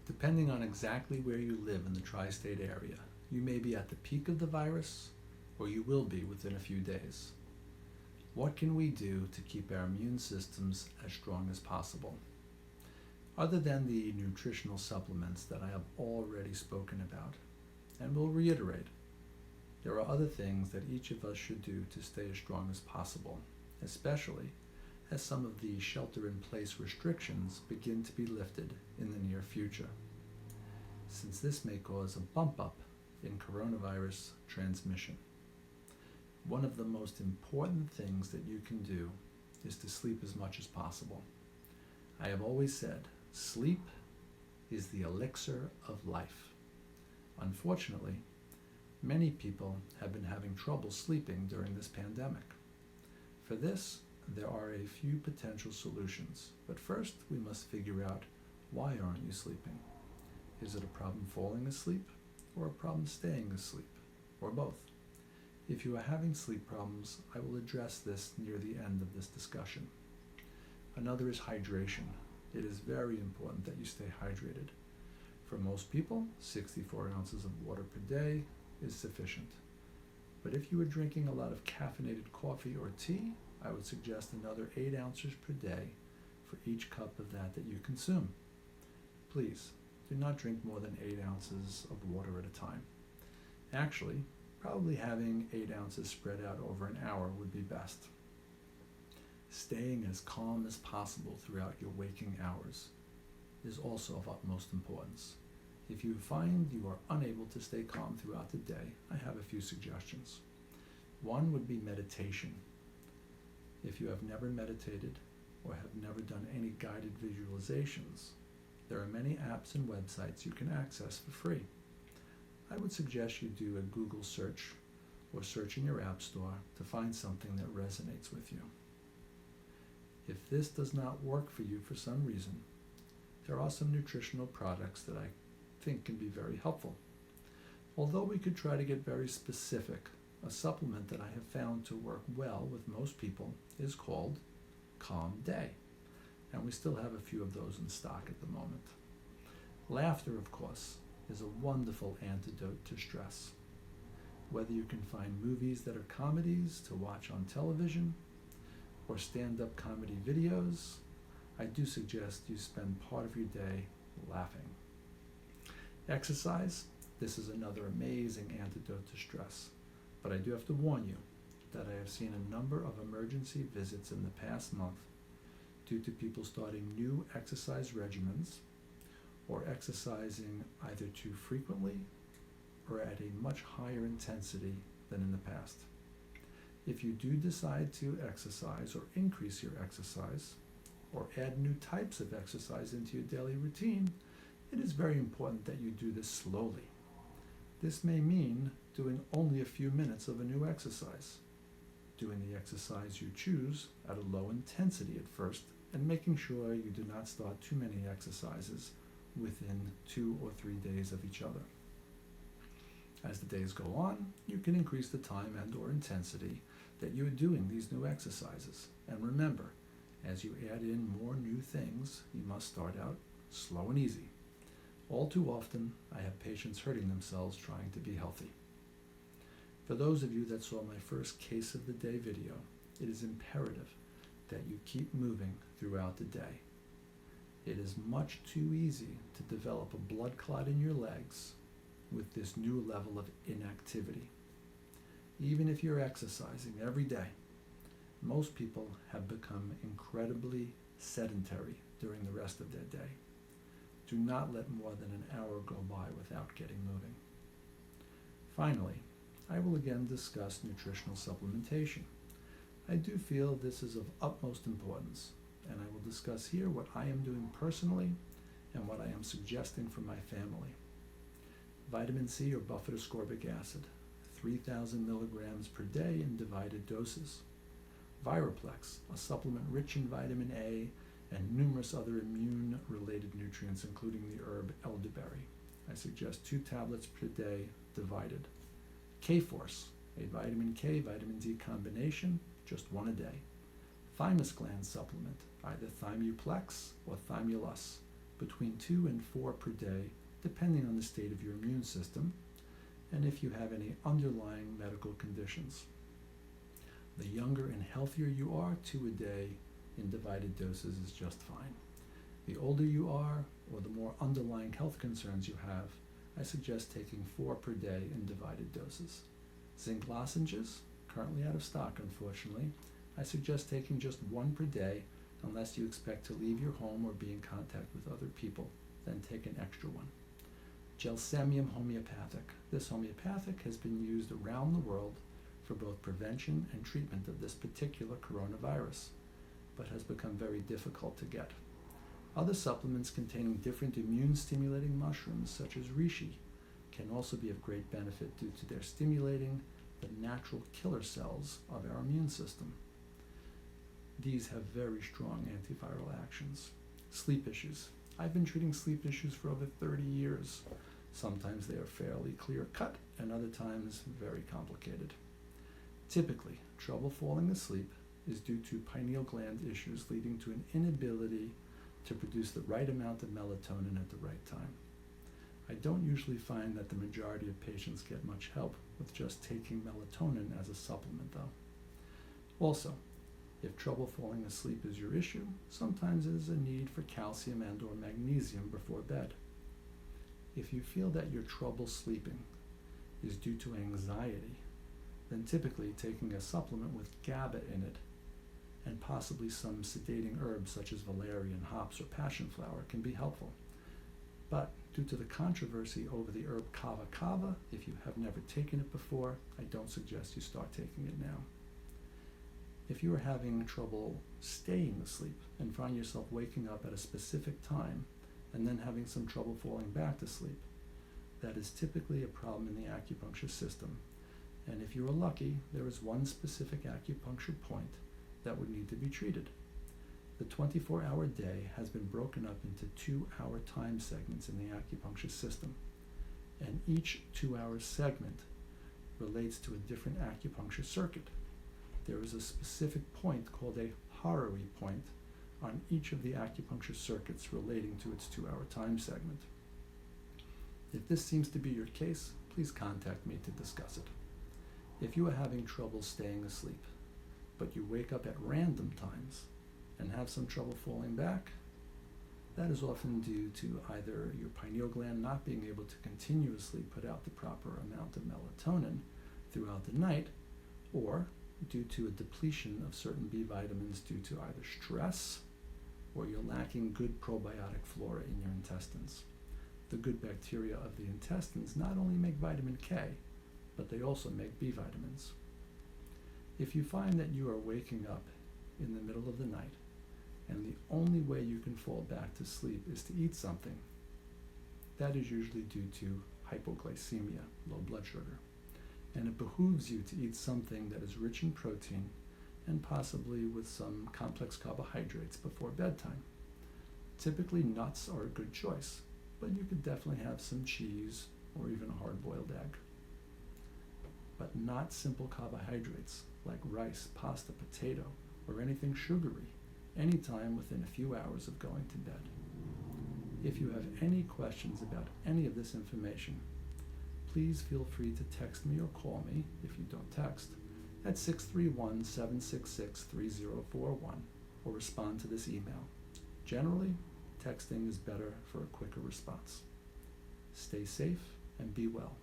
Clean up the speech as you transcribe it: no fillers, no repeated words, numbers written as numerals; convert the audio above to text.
Depending on exactly where you live in the tri-state area, you may be at the peak of the virus, or you will be within a few days. What can we do to keep our immune systems as strong as possible? Other than the nutritional supplements that I have already spoken about, and will reiterate, there are other things that each of us should do to stay as strong as possible, especially as some of the shelter-in-place restrictions begin to be lifted in the near future, since this may cause a bump up in coronavirus transmission. One of the most important things that you can do is to sleep as much as possible. I have always said, sleep is the elixir of life. Unfortunately, many people have been having trouble sleeping during this pandemic. For this, there are a few potential solutions, but first we must figure out, why aren't you sleeping? Is it a problem falling asleep, or a problem staying asleep, or both? If you are having sleep problems, I will address this near the end of this discussion. Another is hydration. It is very important that you stay hydrated. For most people, 64 ounces of water per day is sufficient. But if you are drinking a lot of caffeinated coffee or tea, I would suggest another 8 ounces per day for each cup of that you consume. Please, do not drink more than 8 ounces of water at a time. Actually, probably having 8 ounces spread out over an hour would be best. Staying as calm as possible throughout your waking hours is also of utmost importance. If you find you are unable to stay calm throughout the day, I have a few suggestions. One would be meditation. If you have never meditated or have never done any guided visualizations, there are many apps and websites you can access for free. I would suggest you do a Google search or search in your app store to find something that resonates with you. If this does not work for you for some reason, there are some nutritional products that I think can be very helpful. Although we could try to get very specific, a supplement that I have found to work well with most people is called Calm Day, and we still have a few of those in stock at the moment. Laughter, of course, is a wonderful antidote to stress. Whether you can find movies that are comedies to watch on television or stand-up comedy videos, I do suggest you spend part of your day laughing. Exercise, this is another amazing antidote to stress, but I do have to warn you that I have seen a number of emergency visits in the past month due to people starting new exercise regimens or exercising either too frequently or at a much higher intensity than in the past. If you do decide to exercise or increase your exercise or add new types of exercise into your daily routine, it is very important that you do this slowly. This may mean doing only a few minutes of a new exercise, doing the exercise you choose at a low intensity at first, and making sure you do not start too many exercises within 2 or 3 days of each other. As the days go on, you can increase the time and or intensity that you are doing these new exercises. And remember, as you add in more new things, you must start out slow and easy. All too often, I have patients hurting themselves trying to be healthy. For those of you that saw my first case of the day video, it is imperative that you keep moving throughout the day. It is much too easy to develop a blood clot in your legs with this new level of inactivity. Even if you're exercising every day, most people have become incredibly sedentary during the rest of their day. Do not let more than an hour go by without getting moving. Finally, I will again discuss nutritional supplementation. I do feel this is of utmost importance, and I will discuss here what I am doing personally and what I am suggesting for my family. Vitamin C or buffered-ascorbic acid, 3,000 milligrams per day in divided doses. Viraplex, a supplement rich in vitamin A and numerous other immune-related nutrients, including the herb elderberry. I suggest 2 tablets per day divided. K-Force, a vitamin K, vitamin D combination, just 1 a day. Thymus gland supplement, either Thymuplex or Thymulus, between 2 and 4 per day, depending on the state of your immune system and if you have any underlying medical conditions. The younger and healthier you are, 2 a day in divided doses is just fine. The older you are, or the more underlying health concerns you have, I suggest taking 4 per day in divided doses. Zinc lozenges, currently out of stock unfortunately, I suggest taking just 1 per day unless you expect to leave your home or be in contact with other people, then take an extra one. Gelsemium homeopathic. This homeopathic has been used around the world for both prevention and treatment of this particular coronavirus, but has become very difficult to get. Other supplements containing different immune-stimulating mushrooms, such as reishi, can also be of great benefit due to their stimulating the natural killer cells of our immune system. These have very strong antiviral actions. Sleep issues. I've been treating sleep issues for over 30 years. Sometimes they are fairly clear-cut, and other times very complicated. Typically, trouble falling asleep is due to pineal gland issues leading to an inability to produce the right amount of melatonin at the right time. I don't usually find that the majority of patients get much help with just taking melatonin as a supplement though. Also, if trouble falling asleep is your issue, sometimes there is a need for calcium and or magnesium before bed. If you feel that your trouble sleeping is due to anxiety, then typically taking a supplement with GABA in it and possibly some sedating herbs such as valerian, hops, or passion flower can be helpful. But due to the controversy over the herb kava kava, if you have never taken it before, I don't suggest you start taking it now. If you are having trouble staying asleep and find yourself waking up at a specific time and then having some trouble falling back to sleep, that is typically a problem in the acupuncture system. And if you are lucky, there is one specific acupuncture point that would need to be treated. The 24-hour day has been broken up into 2-hour time segments in the acupuncture system, and each 2-hour segment relates to a different acupuncture circuit. There is a specific point called a Harari point on each of the acupuncture circuits relating to its 2-hour time segment. If this seems to be your case, please contact me to discuss it. If you are having trouble staying asleep, but you wake up at random times and have some trouble falling back, that is often due to either your pineal gland not being able to continuously put out the proper amount of melatonin throughout the night, or due to a depletion of certain B vitamins due to either stress or you're lacking good probiotic flora in your intestines. The good bacteria of the intestines not only make vitamin K, but they also make B vitamins. If you find that you are waking up in the middle of the night and the only way you can fall back to sleep is to eat something, that is usually due to hypoglycemia, low blood sugar. And it behooves you to eat something that is rich in protein and possibly with some complex carbohydrates before bedtime. Typically nuts are a good choice, but you could definitely have some cheese or even a hard-boiled egg. But not simple carbohydrates like rice, pasta, potato, or anything sugary, anytime within a few hours of going to bed. If you have any questions about any of this information, please feel free to text me or call me, if you don't text, at 631-766-3041, or respond to this email. Generally, texting is better for a quicker response. Stay safe and be well.